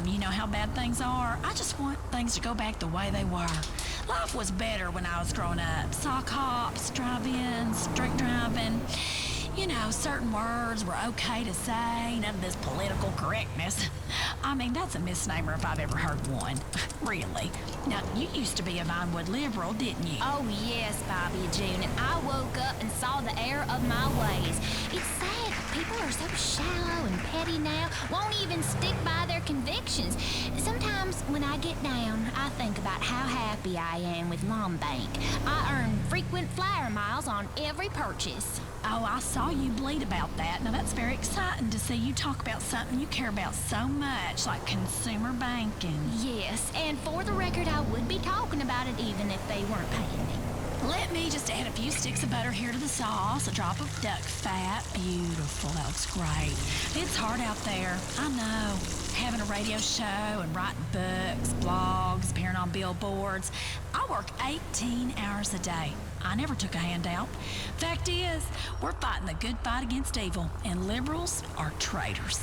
You know how bad things are. I just want things to go back the way they were. Life was better when I was growing up. Sock hops, drive-ins, drink driving. You know, certain words were okay to say, none of this political correctness. I mean, that's a misnomer if I've ever heard one. Really. Now, you used to be a Vinewood liberal, didn't you? Oh, yes, Bobby June, and I woke up and saw the error of my ways. It's sad that people are so shallow and petty now, won't even stick by their convictions. Sometimes when I get down, I think about how happy I am with Mom Bank. I earn frequent flyer miles on every purchase. Oh, I saw you bleed about that. Now, that's very exciting to see you talk about something you care about so much, like consumer banking. Yes, and for the record, I would be talking about it even if they weren't paying me. Let me just add a few sticks of butter here to the sauce, a drop of duck fat. Beautiful, that looks great. It's hard out there, I know. Having a radio show and writing books, blogs, appearing on billboards. I work 18 hours a day. I never took a handout. Fact is, we're fighting the good fight against evil, and liberals are traitors.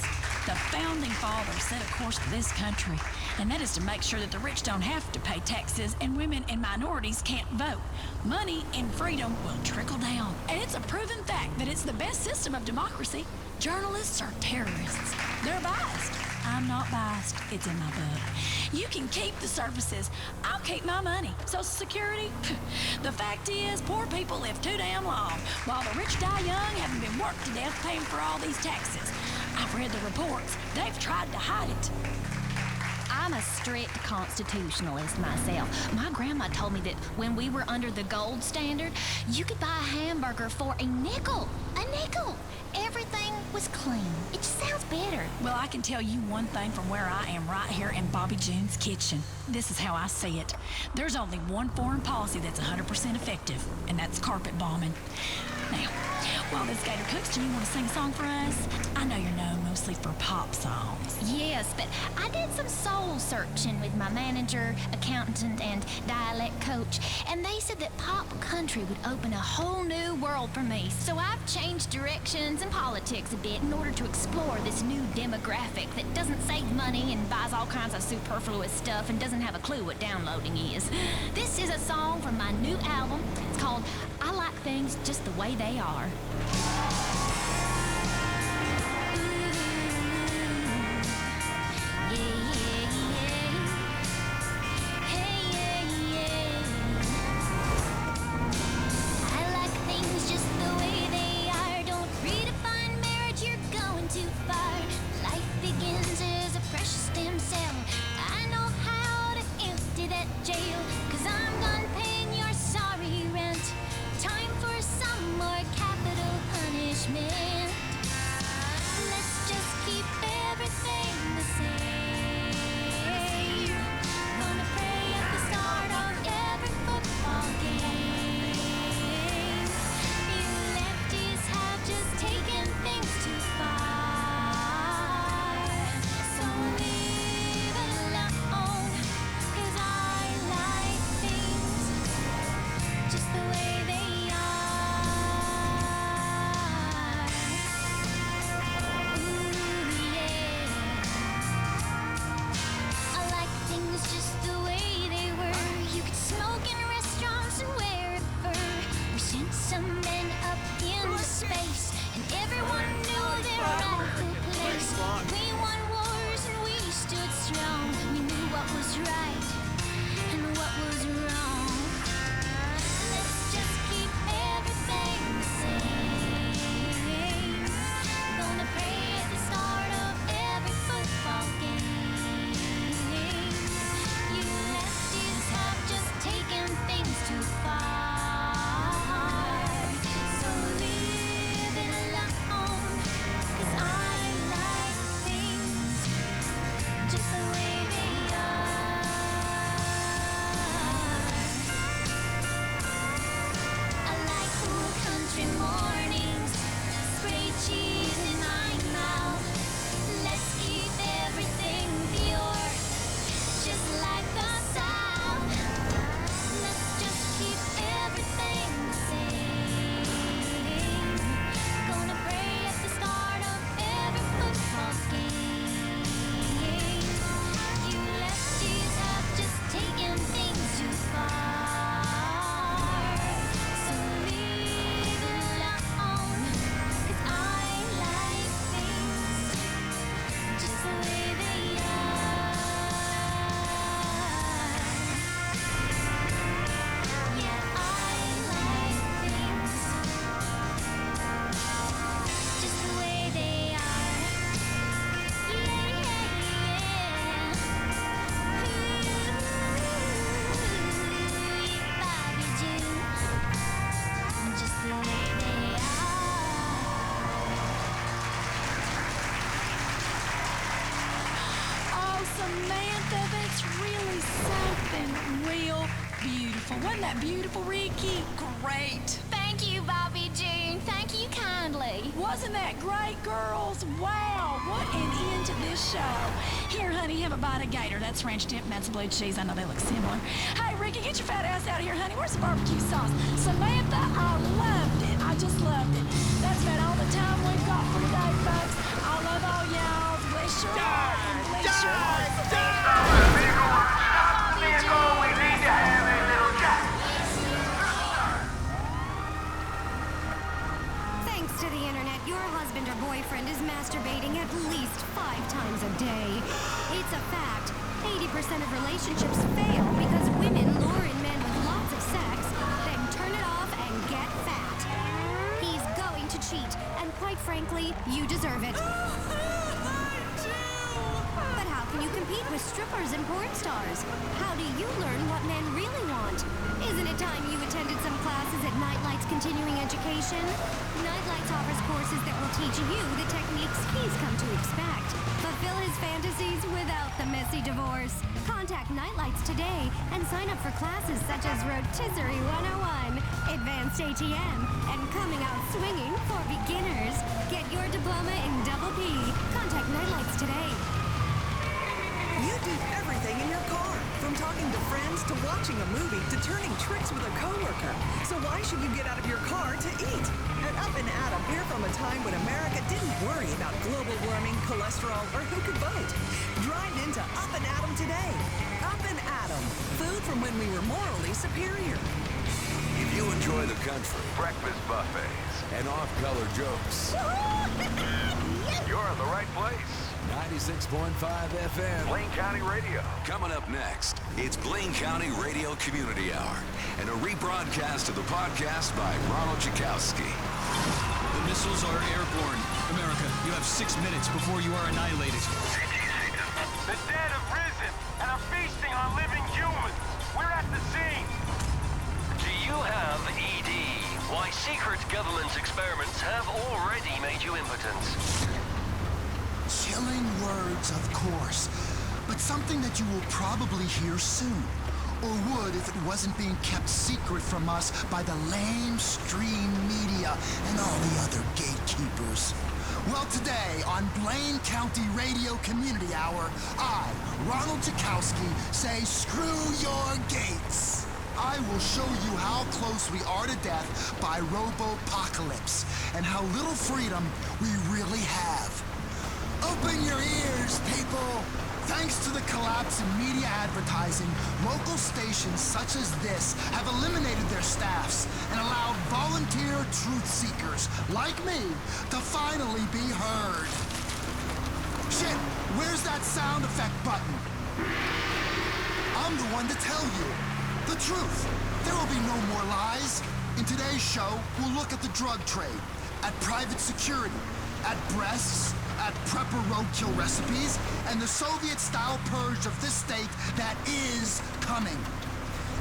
The founding fathers set a course for this country, and that is to make sure that the rich don't have to pay taxes and women and minorities can't vote. Money and freedom will trickle down, and it's a proven fact that it's the best system of democracy. Journalists are terrorists. They're biased. I'm not biased. It's in my book. You can keep the services. I'll keep my money. Social Security? The fact is, poor people live too damn long, while the rich die young, having been worked to death paying for all these taxes. I've read the reports. They've tried to hide it. I'm a strict constitutionalist myself. My grandma told me that when we were under the gold standard, you could buy a hamburger for a nickel. A nickel! Everything was clean. It just sounds better. Well, I can tell you one thing from where I am right here in Bobby June's kitchen. This is how I see it. There's only one foreign policy that's 100% effective, and that's carpet bombing. Now, while this gator cooks, do you want to sing a song for us? I know you're known mostly for pop songs. Yes, but I did some soul searching with my manager, accountant, and dialect coach, and they said that pop country would open a whole new world for me. So I've changed directions and politics a bit in order to explore this new demographic that doesn't save money and buys all kinds of superfluous stuff and doesn't have a clue what downloading is. This is a song from my new album. It's called I Like Things Just the Way They Are. Jail, 'cause I'm done paying your sorry rent. Time for some more capital It's really something real beautiful. Wasn't that beautiful, Ricky? Great. Thank you, Bobby June. Thank you kindly. Wasn't that great, girls? Wow, what an end to this show. Here, honey, have a bite of gator. That's ranch dip and that's blue cheese. I know they look similar. Hey, Ricky, get your fat ass out of here, honey. Where's the barbecue sauce? Samantha, I loved it. I just loved it. That's about all the time we've got for today, folks. I love all y'all. Bless your heart and bless your heart. We need to have a little chat. Thanks to the internet, your husband or boyfriend is masturbating at least 5 times a day. It's a fact. 80% of relationships fail because women lure in men with lots of sex, then turn it off and get fat. He's going to cheat, and quite frankly, you deserve it. But how can you compete with strippers and porn stars? How do you learn what men really want? Isn't it time you attended some classes at Nightlight's Continuing Education? Nightlights offers courses that will teach you the techniques he's come to expect. Fulfill his fantasies without the messy divorce. Contact Nightlights today and sign up for classes such as Rotisserie 101, Advanced ATM, and Coming Out Swinging for beginners. Get your diploma in Double P. Contact Nightlights today. You do everything in your car, from talking to friends to watching a movie to turning tricks with a coworker. So why should you get out of your car to eat? At Up and Adam, we're from a time when America didn't worry about global warming, cholesterol, or who could vote. Drive into Up and Adam today. Up and Adam, food from when we were morally superior. If you enjoy the country, breakfast buffets, and off-color jokes, you're in the right place. 96.5 FM. Blaine County Radio. Coming up next, it's Blaine County Radio Community Hour and a rebroadcast of the podcast by Ronald Chakowski. The missiles are airborne. America, you have 6 minutes before you are annihilated. The dead have risen and are feasting on living humans. We're at the scene. Do you have ED? Why secret government experiments have already made you impotent. Chilling words, of course, but something that you will probably hear soon, or would if it wasn't being kept secret from us by the lamestream media and all the other gatekeepers. Well, today on Blaine County Radio Community Hour, I, Ronald Chakowski, say screw your gates. I will show you how close we are to death by robo-apocalypse and how little freedom we really have. Open your ears, people! Thanks to the collapse in media advertising, local stations such as this have eliminated their staffs and allowed volunteer truth seekers like me to finally be heard. Shit, where's that sound effect button? I'm the one to tell you the truth. There will be no more lies. In today's show, we'll look at the drug trade, at private security, at breasts, at prepper roadkill recipes, and the Soviet-style purge of this state that is coming.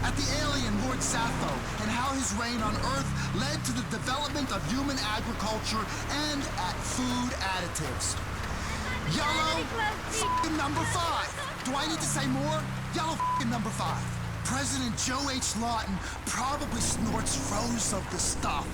At the alien Lord Sappho and how his reign on Earth led to the development of human agriculture, and at food additives. Yellow f***ing number 5. Do I need to say more? Yellow f***ing number 5. President Joe H. Lawton probably snorts rows of the stuff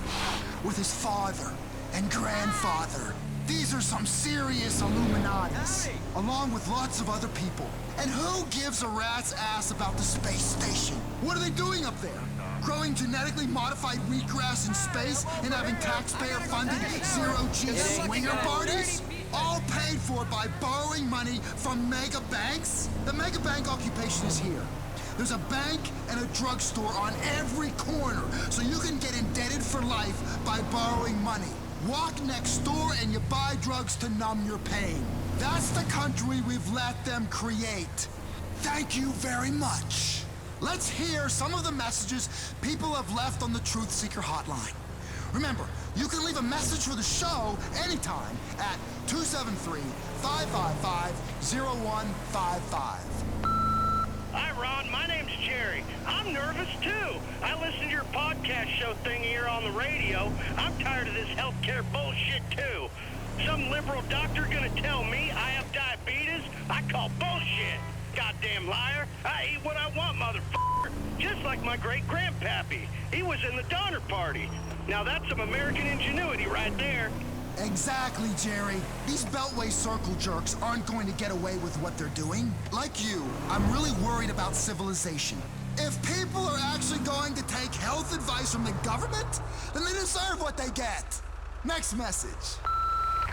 with his father and grandfather. These are some serious Illuminatis, along with lots of other people. And who gives a rat's ass about the space station? What are they doing up there? Growing genetically modified wheatgrass in space and having taxpayer-funded zero-G swinger parties? All paid for by borrowing money from mega banks? The mega bank occupation is here. There's a bank and a drugstore on every corner, so you can get indebted for life by borrowing money. Walk next door and you buy drugs to numb your pain. That's the country we've let them create. Thank you very much. Let's hear some of the messages people have left on the Truth Seeker hotline. Remember, you can leave a message for the show anytime at 273-555-0155. Hi, Ron. My name's Jerry. I'm nervous, too. I listen to your podcast show thing here on the radio. I'm tired of this healthcare bullshit, too. Some liberal doctor gonna tell me I have diabetes? I call bullshit. goddamn liar. I eat what I want, motherfucker. Just like my great-grandpappy. He was in the Donner Party. Now that's some American ingenuity right there. Exactly, Jerry. These Beltway circle jerks aren't going to get away with what they're doing. Like you, I'm really worried about civilization. If people are actually going to take health advice from the government, then they deserve what they get. Next message.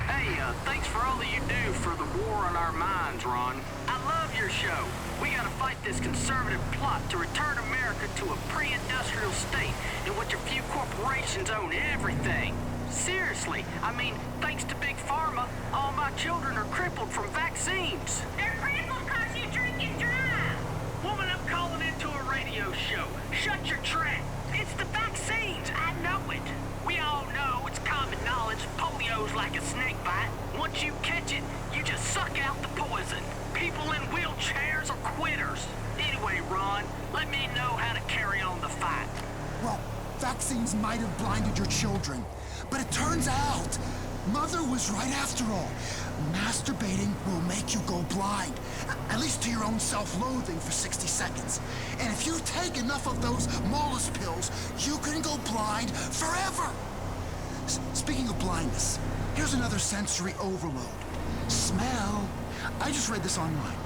Hey, thanks for all that you do for the war on our minds, Ron. I love your show. We gotta fight this conservative plot to return America to a pre-industrial state in which a few corporations own everything. Seriously, I mean, thanks to Big Pharma, all my children are crippled from vaccines. They're crippled cause you drink and drive. Woman, I'm calling into a radio show. Shut your trap. It's the vaccines. I know it. We all know it's common knowledge polio's like a snake bite. Once you catch it, you just suck out the poison. People in wheelchairs are quitters. Anyway, Ron, let me know how to carry on the fight. Well, vaccines might have blinded your children, but it turns out Mother was right after all. Masturbating will make you go blind, at least to your own self-loathing for 60 seconds. And if you take enough of those Molus pills, you can go blind forever. Speaking of blindness, here's another sensory overload. Smell. I just read this online.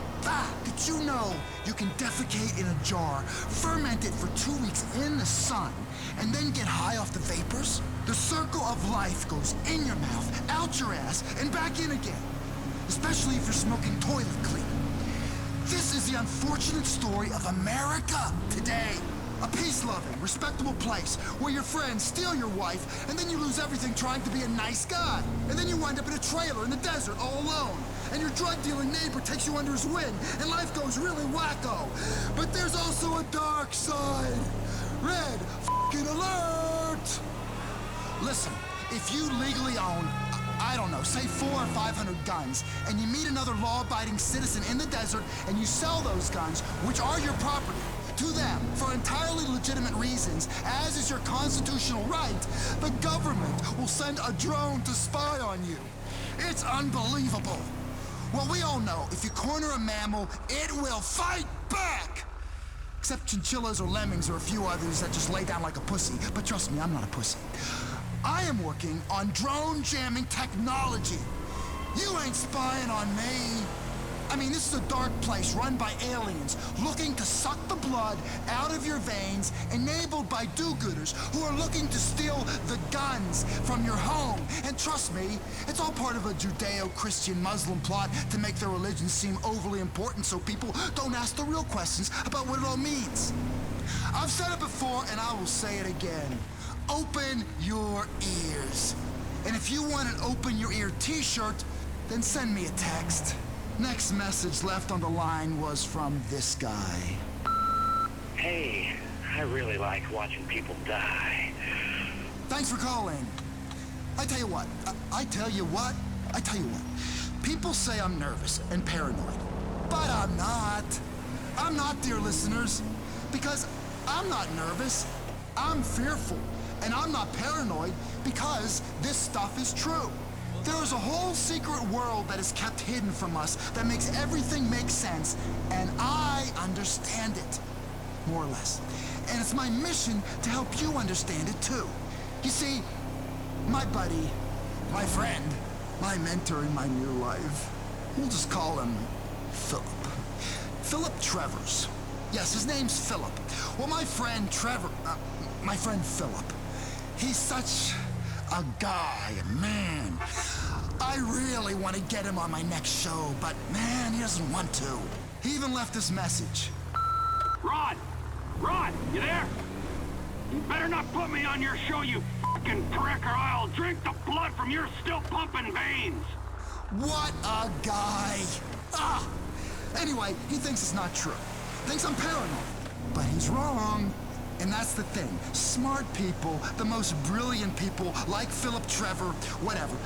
Did you know you can defecate in a jar, ferment it for 2 weeks in the sun, and then get high off the vapors? The circle of life goes in your mouth, out your ass, and back in again. Especially if you're smoking toilet cleaner. This is the unfortunate story of America today. A peace-loving, respectable place where your friends steal your wife, and then you lose everything trying to be a nice guy. And then you wind up in a trailer in the desert all alone. And your drug-dealing neighbor takes you under his wing, and life goes really wacko. But there's also a dark side. Red f***ing alert! Listen, if you legally own, I don't know, say 400 or 500 guns, and you meet another law-abiding citizen in the desert, and you sell those guns, which are your property, to them for entirely legitimate reasons, as is your constitutional right, the government will send a drone to spy on you. It's unbelievable. Well, we all know if you corner a mammal, it will fight back. Except chinchillas or lemmings or a few others that just lay down like a pussy. But trust me, I'm not a pussy. I am working on drone jamming technology. You ain't spying on me. I mean, this is a dark place run by aliens looking to suck the blood out of your veins, enabled by do-gooders who are looking to steal the guns from your home. And trust me, it's all part of a Judeo-Christian Muslim plot to make their religion seem overly important so people don't ask the real questions about what it all means. I've said it before and I will say it again. Open your ears. And if you want an Open Your Ear t-shirt, then send me a text. Next message left on the line was from this guy. Hey, I really like watching people die. Thanks for calling. I tell you what. People say I'm nervous and paranoid. But I'm not. I'm not, dear listeners. Because I'm not nervous. I'm fearful. And I'm not paranoid because this stuff is true. There is a whole secret world that is kept hidden from us that makes everything make sense, and I understand it, more or less. And it's my mission to help you understand it too. You see, my buddy, my friend, my mentor in my new life, we'll just call him Philip. Philip Trevors. Yes, his name's Philip. Well, my friend Philip, he's such a guy, a man. I really want to get him on my next show, but man, he doesn't want to. He even left this message. Ron, you there? You better not put me on your show, you fucking prick, or I'll drink the blood from your still pumping veins. What a guy. Anyway, he thinks it's not true. Thinks I'm paranoid. But he's wrong. And that's the thing. Smart people, the most brilliant people, like Philip Trevor, whatever,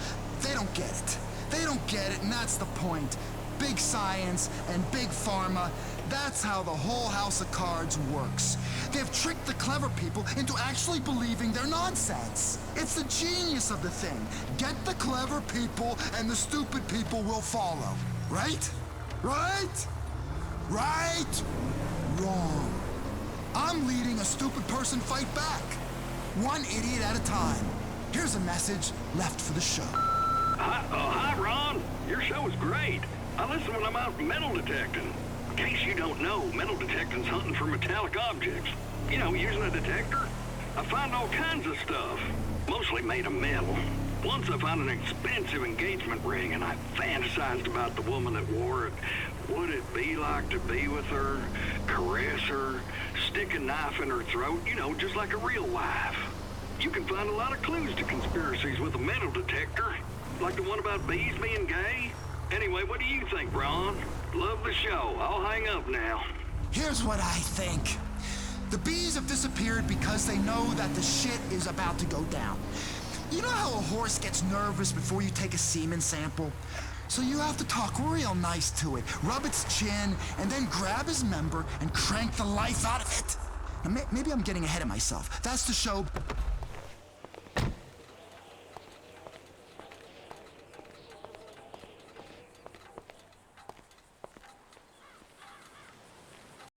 they don't get it. They don't get it, and that's the point. Big science and big pharma, that's how the whole house of cards works. They've tricked the clever people into actually believing their nonsense. It's the genius of the thing. Get the clever people, and the stupid people will follow. Right? Right? Right? Wrong. I'm leading a stupid person fight back. One idiot at a time. Here's a message left for the show. Hi, Ron. Your show is great. I listen when I'm out metal detecting. In case you don't know, metal detecting's hunting for metallic objects. You know, using a detector. I find all kinds of stuff, mostly made of metal. Once I found an expensive engagement ring, and I fantasized about the woman that wore it. Would it be like to be with her, caress her, stick a knife in her throat, you know, just like a real wife? You can find a lot of clues to conspiracies with a metal detector, like the one about bees being gay. Anyway, what do you think, Ron? Love the show. I'll hang up now. Here's what I think. The bees have disappeared because they know that the shit is about to go down. You know how a horse gets nervous before you take a semen sample? So you have to talk real nice to it, rub its chin, and then grab his member and crank the life out of it. Now, maybe I'm getting ahead of myself. That's the show.